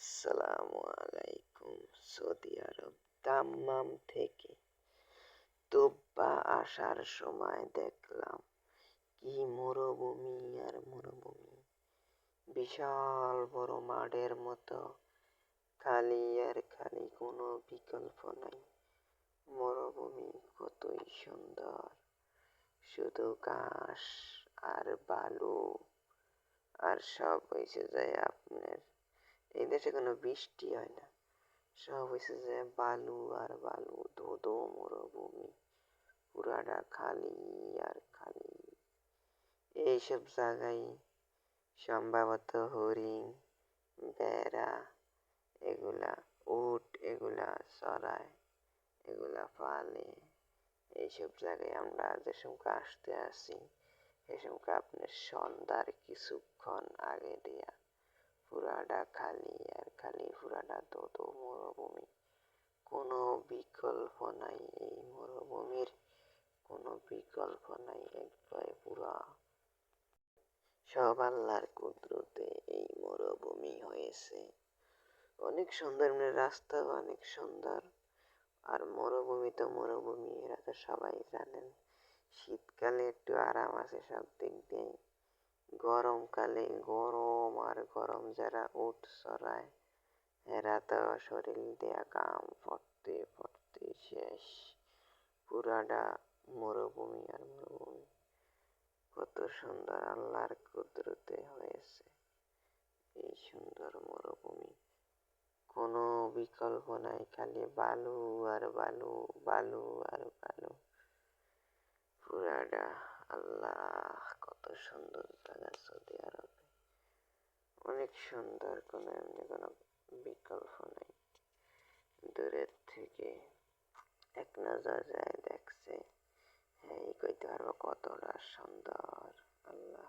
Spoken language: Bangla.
আসসালামু আলাইকুম। সৌদি আরব দাম্মাম থেকে তুব্বা আসার সময় দেখলাম কি মরুভূমি আর মরুভূমি। বিশাল বড় মাঠের মতো খালি আর খালি, কোনো বিকল্প নাই। মরুভূমি কতই সুন্দর, শুধু ঘাস আর বালু। আর সব হয়েছে যায় আপনার, এই দেশে কোনো বৃষ্টি হয় না, সব হয়েছে যে বালু আর বালু, ধুধু মরুভূমি, পুরাটা খালি আর খালি। এইসব জায়গায় সম্ভবত হরিণ, বেড়া, এগুলা উট, এগুলা চড়ায়, এগুলা পালে। এইসব জায়গায় আমরা যে সময় আসতে আসি, সে সময় আপনার সন্ধ্যার কিছুক্ষণ আগে দিয়া পুরাটা খালি আর খালি, পুরাটা ধুধু মরুভূমি। কোনো বিকল্প নাই এই মরুভূমির, কোনো বিকল্প নাই, একবারে পুরা সব আল্লাহর কুদরতে এই মরুভূমি হয়েছে। অনেক সুন্দর, মানে রাস্তাও অনেক সুন্দর। আর মরুভূমি তো মরুভূমি, এরা তো সবাই জানেন। শীতকালে একটু আরাম আছে সব দিক দিয়ে, গরমকালে গরম আর গরম। যারা উট চড়ায় এরা তো শরীর দিয়া ঘাম পড়তে পড়তে শেষ। পুরাটা মরুভূমি আর মরুভূমি। কত সুন্দর আল্লাহর কুদরতে হয়েছে এই সুন্দর মরুভূমি। কোনো বিকল্প নাই, খালি বালু আর বালু, বালু আর বালু। পুরাটা আল্লাহ, কত সুন্দর জায়গা সৌদি আরবে, অনেক সুন্দর। কোনো এমনি কোনো বিকল্প নাই। দূরের থেকে এক নজর যায় দেখছে, হ্যাঁ, কইতে পারবো কতটা সুন্দর। আল্লাহ।